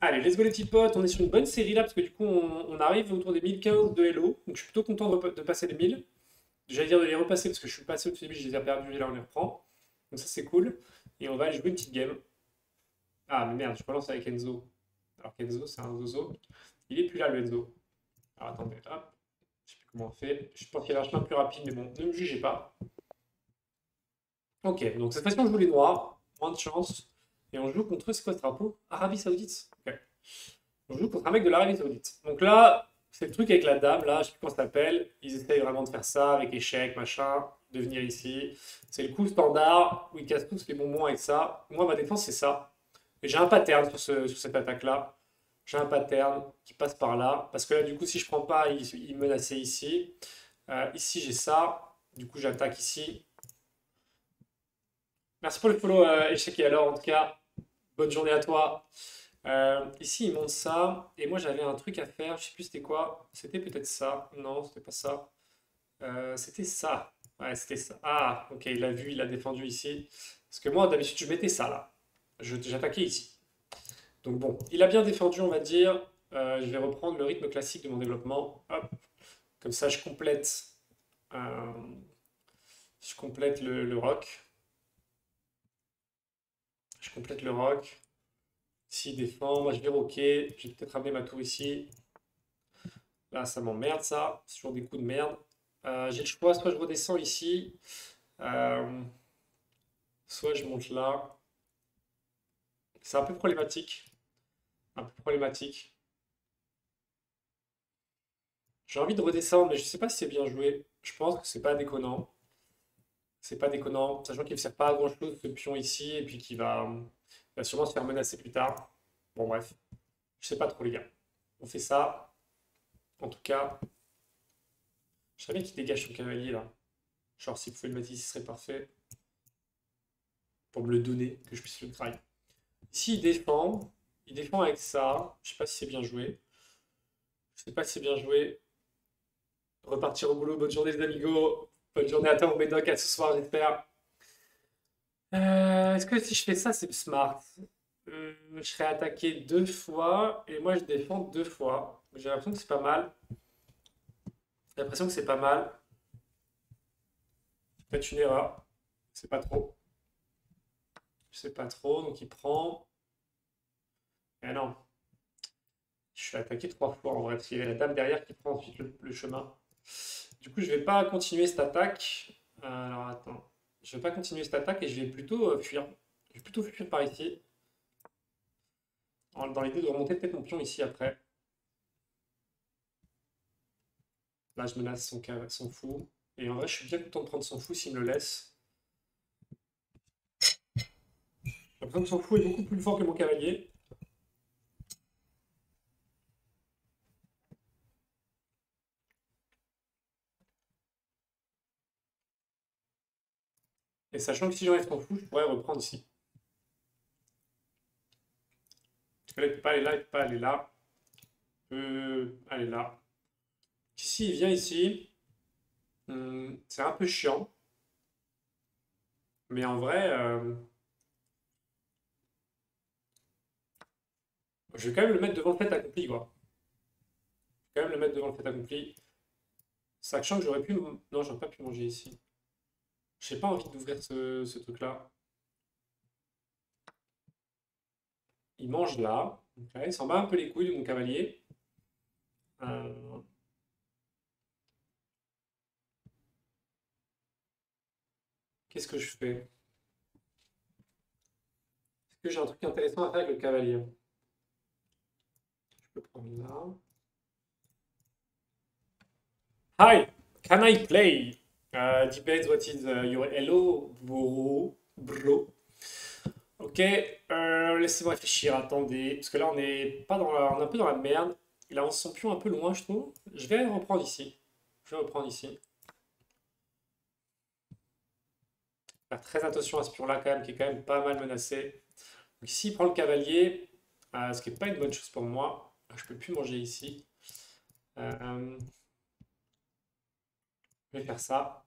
Allez, let's go les petits potes, on est sur une bonne série là parce que du coup on arrive autour des 1015 de Hello, donc je suis plutôt content de passer les 1000. J'allais dire de les repasser parce que je suis passé au début, je les ai perdus et là on les reprend. Donc ça c'est cool. Et on va aller jouer une petite game. Ah mais merde, je relance avec Enzo. Alors qu'Enzo c'est un zozo. Il est plus là le Enzo. Alors attendez, hop, je sais plus comment on fait. Je pense qu'il y a un chemin plus rapide mais bon, ne me jugez pas. Ok, donc cette fois-ci on joue les noirs, moins de chance. Et on joue contre, c'est quoi ce drapeau? Arabie Saoudite. Ok. On joue contre un mec de l'Arabie Saoudite. Donc là, c'est le truc avec la dame, là, je sais plus comment ça s'appelle. Ils essayent vraiment de faire ça avec échec, machin, de venir ici. C'est le coup standard où ils cassent tous les bonbons avec ça. Moi, ma défense, c'est ça. Et j'ai un pattern sur cette attaque-là. J'ai un pattern qui passe par là. Parce que là, du coup, si je prends pas, il menaçait ici. Ici, j'ai ça. Du coup, j'attaque ici. Merci pour le follow, échec et alors, en tout cas, bonne journée à toi. Ici, il monte ça. Et moi, j'avais un truc à faire. Je sais plus c'était quoi. C'était peut-être ça. Non, c'était pas ça. C'était ça. Ouais, c'était ça. Ah, ok, il l'a vu, il a défendu ici. Parce que moi, d'habitude, je mettais ça là. J'attaquais ici. Donc bon, il a bien défendu, on va dire. Je vais reprendre le rythme classique de mon développement. Hop. Comme ça, euh, je complète le rock. Je complète le rock. S'il défend, moi je vais rocker. Je vais peut-être ramener ma tour ici. Là, ça m'emmerde, ça. C'est toujours des coups de merde. J'ai le choix, soit je redescends ici, euh, soit je monte là. C'est un peu problématique. Un peu problématique. J'ai envie de redescendre, mais je sais pas si c'est bien joué. Je pense que c'est pas déconnant. C'est pas déconnant, sachant qu'il ne sert pas à grand-chose ce pion ici, et puis qu'il va sûrement se faire menacer plus tard. Bon, bref. Je sais pas trop, les gars. On fait ça. En tout cas, je savais qu'il dégage son cavalier, là. Genre, s'il pouvait le mettre ici, ce serait parfait. Pour me le donner, que je puisse le try. Ici, il défend avec ça. Je sais pas si c'est bien joué. Je sais pas si c'est bien joué. Repartir au boulot. Bonne journée, les amigos. Bonne journée à toi, Médoc, à ce soir, j'espère. Est-ce que si je fais ça, c'est smart? Je serai attaqué deux fois et moi je défends deux fois. J'ai l'impression que c'est pas mal. J'ai l'impression que c'est pas mal. Peut-être une erreur. C'est pas trop. Je sais pas trop. Donc il prend. Mais non. Je suis attaqué trois fois en vrai. Parce qu'il y avait la dame derrière qui prend ensuite le chemin. Du coup, je vais pas continuer cette attaque. Alors attends. Je vais pas continuer cette attaque et je vais plutôt fuir. Je vais plutôt fuir par ici. Dans l'idée de remonter peut-être mon pion ici après. Là, je menace son fou. Et en vrai, je suis bien content de prendre son fou s'il me le laisse. J'ai l'impression que son fou est beaucoup plus fort que mon cavalier. Et sachant que si j'enlève son fou, je pourrais reprendre ici. Parce que là, il peut pas aller là, il peut pas aller là. Il peut aller là. Ici, il vient ici. C'est un peu chiant. Mais en vrai, je vais quand même le mettre devant le fait accompli, quoi. Je vais quand même le mettre devant le fait accompli. Sachant que j'aurais pu... Non, j'aurais pas pu manger ici. J'ai pas envie d'ouvrir ce truc-là. Il mange là. Ok, il s'en bat un peu les couilles de mon cavalier. Euh, Qu'est-ce que je fais? Est-ce que j'ai un truc intéressant à faire avec le cavalier? Je peux prendre là. Hi, can I play? Depends what is your hello, bro. Ok, laissez-moi réfléchir, attendez. Parce que là, on est un peu dans la merde. Il avance son pion un peu loin, je trouve. Je vais reprendre ici. Je vais reprendre ici. Faire très attention à ce pion-là, quand même, qui est quand même pas mal menacé. Donc ici, il prend le cavalier, ce qui n'est pas une bonne chose pour moi. Je peux plus manger ici. Euh, je vais faire ça.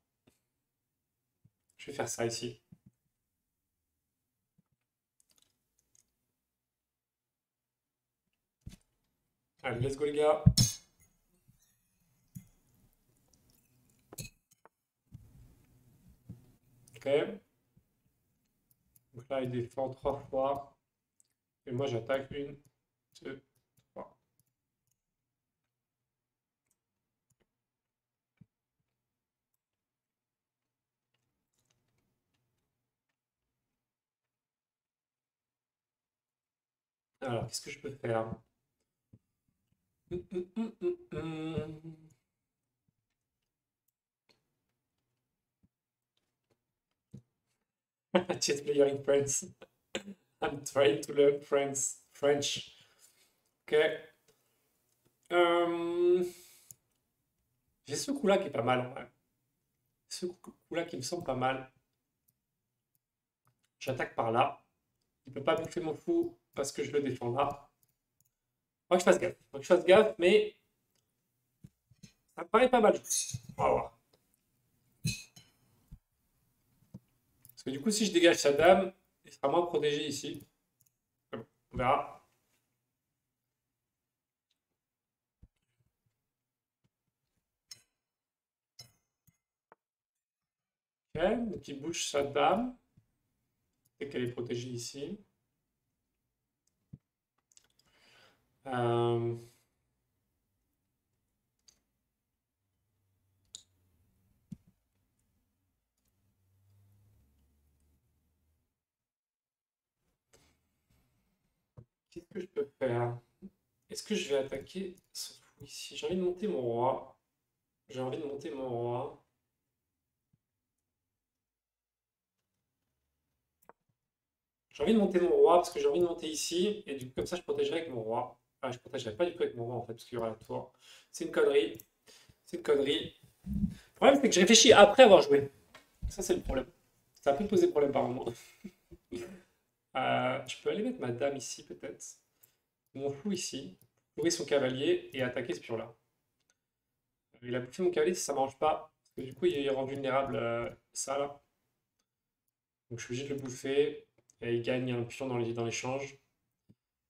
Je vais faire ça ici. Allez, let's go les gars. Ok. Donc là, il défend 3 fois. Et moi, j'attaque 1, 2, 3. Alors, qu'est-ce que je peux faire? Hum, hum, hum, hum. Chess player in France. I'm trying to learn French. Ok. Euh, J'ai ce coup-là qui est pas mal en vrai. Ce coup-là qui me semble pas mal. J'attaque par là. Il peut pas bouffer mon fou parce que je le défends là. Faut que je fasse gaffe. Faut que je fasse gaffe, mais ça me paraît pas mal. On va voir. Parce que du coup, si je dégage sa dame, il sera moins protégé ici. On verra. Ok, donc il bouge sa dame. Et qu'elle est protégée ici. Euh, Qu'est-ce que je peux faire? Est-ce que je vais attaquer son fou ici? J'ai envie de monter mon roi. J'ai envie de monter mon roi. J'ai envie de monter mon roi parce que j'ai envie de monter ici. Et du coup, comme ça, je protégerai avec mon roi. Ah, je protégerai pas du tout avec mon roi en fait, parce qu'il y aura la tour. C'est une connerie. C'est une connerie. Le problème, c'est que je réfléchis après avoir joué. Ça, c'est le problème. Ça peut poser problème par moment. Je peux aller mettre ma dame ici, peut-être. Mon fou ici. Jouer son cavalier et attaquer ce pion-là. Il a bouffé mon cavalier, ça m'arrange pas. Parce que du coup, il rend vulnérable ça là. Donc je suis obligé de le bouffer. Et il gagne un pion dans l'échange.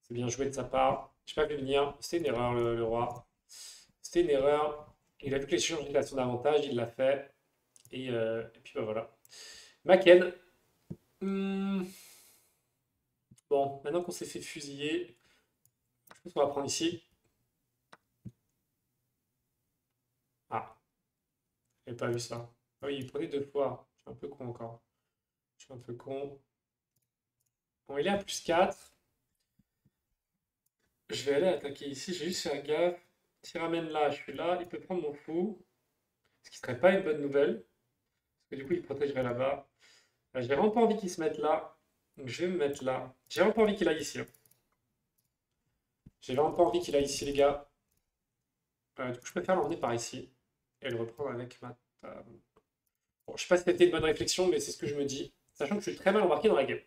C'est bien joué de sa part. Je n'ai pas vu venir. C'était une erreur, le roi. C'était une erreur. Il a vu que l'échange était à son avantage, il l'a fait. Et puis bah, voilà. Maken. Hmm, bon, maintenant qu'on s'est fait fusiller, je pense qu'on va prendre ici. Ah, j'avais pas vu ça. Ah oui, il prenait 2 fois. Je suis un peu con encore. Je suis un peu con. Bon, il est à +4. Je vais aller attaquer ici. J'ai juste faire gaffe. S'il ramène là, je suis là. Il peut prendre mon fou. Ce qui serait pas une bonne nouvelle. Parce que du coup, il protégerait là-bas. J'ai vraiment pas envie qu'il se mette là. Donc je vais me mettre là. J'ai vraiment pas envie qu'il aille ici, hein. J'ai vraiment pas envie qu'il aille ici, les gars. Du coup, je préfère l'emmener par ici. Et le reprendre avec ma table. Bon, je sais pas si c'était une bonne réflexion, mais c'est ce que je me dis. Sachant que je suis très mal embarqué dans la game.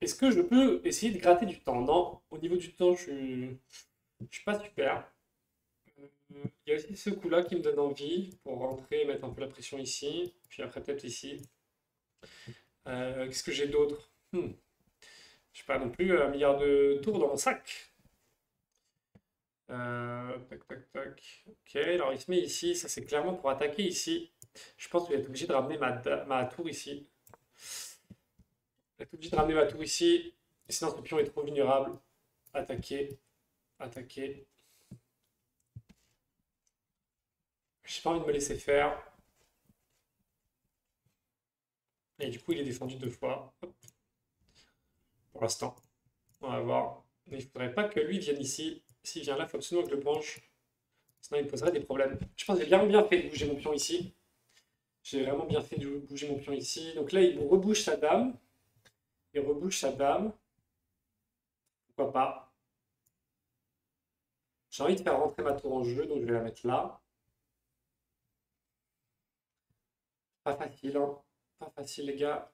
Est-ce que je peux essayer de gratter du temps? Non, au niveau du temps, je suis pas super. Il y a aussi ce coup-là qui me donne envie pour rentrer et mettre un peu la pression ici. Puis après, peut-être ici. Qu'est-ce que j'ai d'autre? Je sais pas non plus, un milliard de tours dans mon sac. Tac, tac, tac. Ok, alors il se met ici. Ça, c'est clairement pour attaquer ici. Je pense qu'il va être obligé de ramener ma tour ici. Il va être obligé de ramener ma tour ici. Sinon, ce pion est trop vulnérable. Attaquer, attaquer. J'ai pas envie de me laisser faire. Et du coup, il est défendu 2 fois. Hop, pour l'instant. On va voir. Mais il faudrait pas que lui vienne ici. S'il vient là, il faut absolument que je le branche. Sinon, il me poserait des problèmes. Je pense que j'ai bien fait de bouger mon pion ici. J'ai vraiment bien fait de bouger mon pion ici. Donc là, il rebouge sa dame. Il rebouge sa dame. Pourquoi pas? J'ai envie de faire rentrer ma tour en jeu, donc je vais la mettre là. Pas facile, hein. Pas facile, les gars.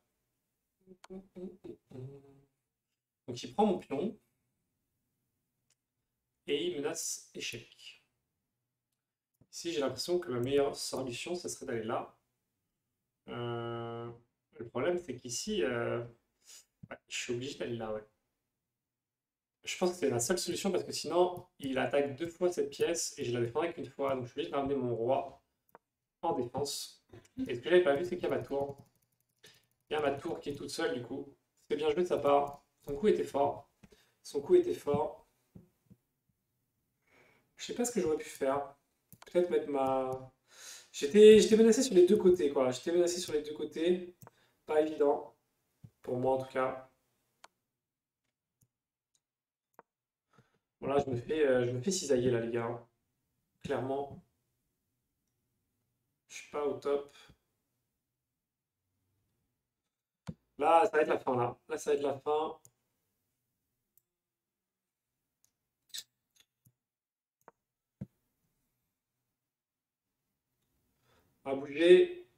Donc il prend mon pion et il menace échec. Ici, j'ai l'impression que ma meilleure solution, ce serait d'aller là. Euh, le problème, c'est qu'ici, ouais, je suis obligé d'aller là, ouais. Je pense que c'est la seule solution parce que sinon, il attaque 2 fois cette pièce et je la défendrai qu'une fois. Donc je suis obligé de ramener mon roi en défense. Et ce que j'avais pas vu, c'est qu'il y a ma tour. Il y a ma tour qui est toute seule du coup. C'est bien joué de sa part. Son coup était fort. Son coup était fort. Je sais pas ce que j'aurais pu faire. Peut-être mettre ma... j'étais menacé sur les deux côtés, quoi. J'étais menacé sur les deux côtés. Pas évident. Pour moi, en tout cas. Voilà, je me fais cisailler, là, les gars. Clairement, je suis pas au top. Là, ça va être la fin, là. Là, ça va être la fin. On va bouger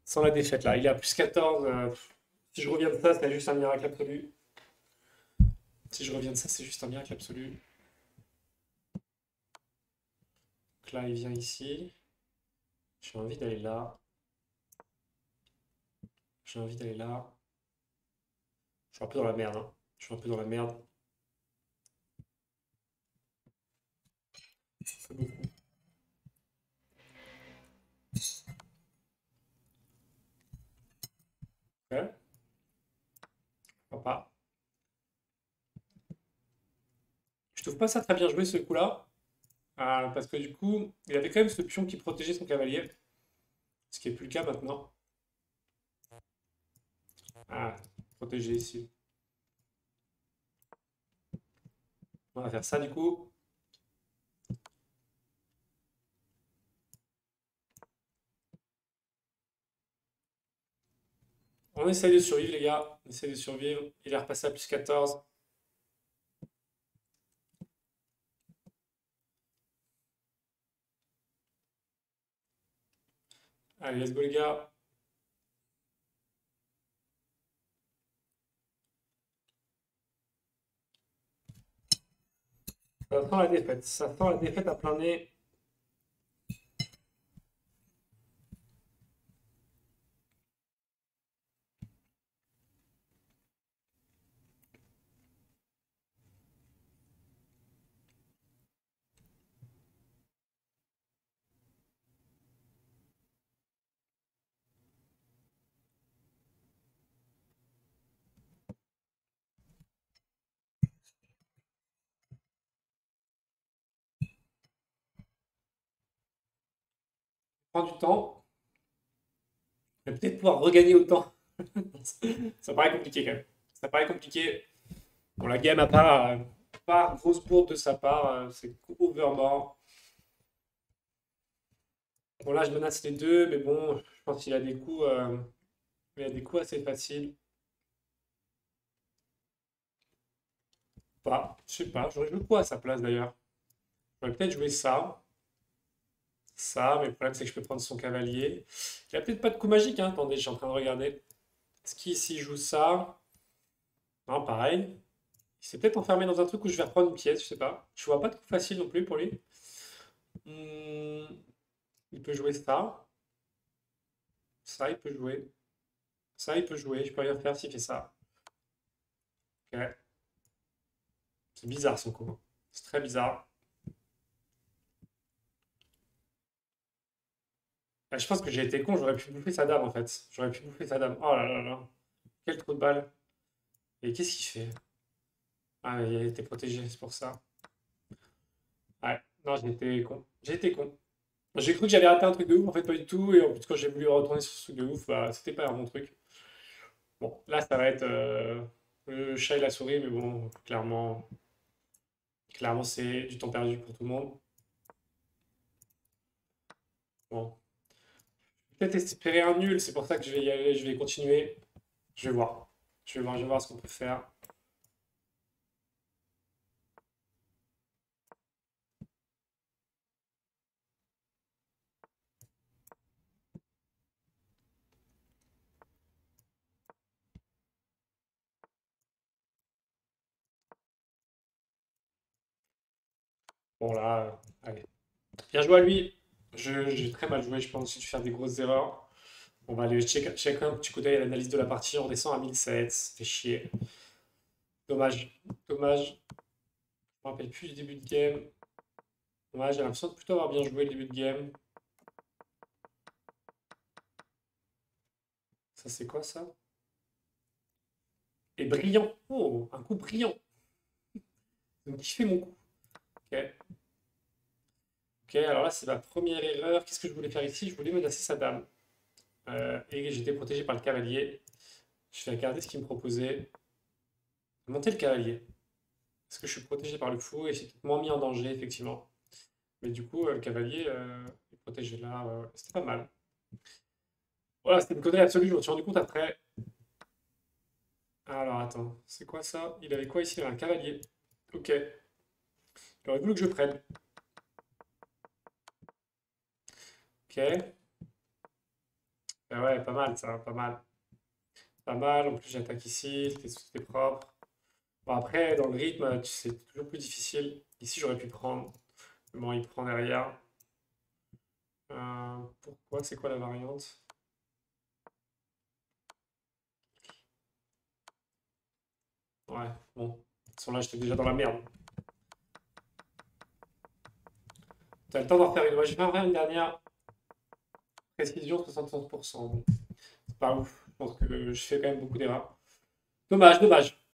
sans la défaite, là. Il est à plus 14. Si je reviens de ça, c'est juste un miracle absolu. Si je reviens de ça, c'est juste un miracle absolu. Donc là, il vient ici. J'ai envie d'aller là. J'ai envie d'aller là. Je suis un peu dans la merde, hein. Je suis un peu dans la merde. C'est beaucoup. Ouais, pourquoi pas. Je trouve pas ça très bien joué, ce coup-là. Parce que du coup, il avait quand même ce pion qui protégeait son cavalier. Ce qui est plus le cas maintenant. Ah, protégé ici. On va faire ça du coup. On essaye de survivre, les gars. On essaye de survivre. Il est repassé à plus 14. Allez, let's go, les gars. Ça sent la défaite. Ça sent la défaite à plein nez. Prends du temps. On va peut-être pouvoir regagner autant. Ça paraît compliqué quand même. Ça paraît compliqué. Bon, la game a pas grosse bourde de sa part. C'est overboard. Bon, là, je menace les deux, mais bon, je pense qu'il a des coups, il a des coups assez faciles. Pas, je sais pas. J'aurais joué quoi à sa place d'ailleurs? J'aurais peut-être joué ça. Ça, mais le problème, c'est que je peux prendre son cavalier. Il a peut-être pas de coup magique, hein. Attendez, je suis en train de regarder. Est-ce qu'il s'il joue ça? Non, pareil. Il s'est peut-être enfermé dans un truc où je vais reprendre une pièce, je sais pas. Je vois pas de coup facile non plus pour lui. Hmm, il peut jouer ça. Ça, il peut jouer. Ça, il peut jouer. Je peux rien faire s'il fait ça. Ok. C'est bizarre son coup. C'est très bizarre. Ah, je pense que j'ai été con, j'aurais pu bouffer sa dame en fait. J'aurais pu bouffer sa dame. Oh là là là. Quel trou de balle. Et qu'est-ce qu'il fait? Ah, il a été protégé, c'est pour ça. Ouais, non, j'ai été con. J'ai été con. J'ai cru que j'allais rater un truc de ouf, en fait, pas du tout. Et en plus, quand j'ai voulu retourner sur ce truc de ouf, bah, c'était pas un bon truc. Bon, là, ça va être le chat et la souris, mais bon, clairement, c'est du temps perdu pour tout le monde. Bon, peut-être espérer un nul, c'est pour ça que je vais y aller, je vais continuer. Je vais voir. Je vais voir ce qu'on peut faire. Bon, là, allez. Bien joué à lui. J'ai très mal joué, je pense. J'ai dû faire des grosses erreurs. On va aller check un petit coup d'œil à l'analyse de la partie. On descend à 1007. Ça fait chier. Dommage. Dommage. Je me rappelle plus du début de game. Ouais, j'ai l'impression de plutôt avoir bien joué le début de game. Ça, c'est quoi ça? Et brillant. Oh, un coup brillant. Donc, qui fait mon coup? Ok. Ok, alors là, c'est ma première erreur. Qu'est-ce que je voulais faire ici? Je voulais menacer sa dame. Et j'étais protégé par le cavalier. Je vais regarder ce qu'il me proposait. Monter le cavalier. Parce que je suis protégé par le fou et c'est peut-être moins mis en danger, effectivement. Mais du coup, le cavalier est protégé là. C'était pas mal. Voilà, c'était une connerie absolue. Je me suis rendu compte après. Alors, attends. C'est quoi ça? Il avait quoi ici? Il avait un cavalier. Ok. Il aurait voulu que je prenne. Ok. Ouais, pas mal ça. Pas mal. Pas mal. En plus, j'attaque ici. C'était propre. Bon, après, dans le rythme, c'est toujours plus difficile. Ici, j'aurais pu prendre. Mais bon, il prend derrière. Pourquoi? C'est quoi la variante? Ouais, bon. De toute façon, là, j'étais déjà dans la merde. T'as le temps d'en faire une. Moi, je vais en faire une dernière. Précision 65%. Bon, c'est pas ouf. Je pense que je fais quand même beaucoup d'erreurs. Dommage, dommage.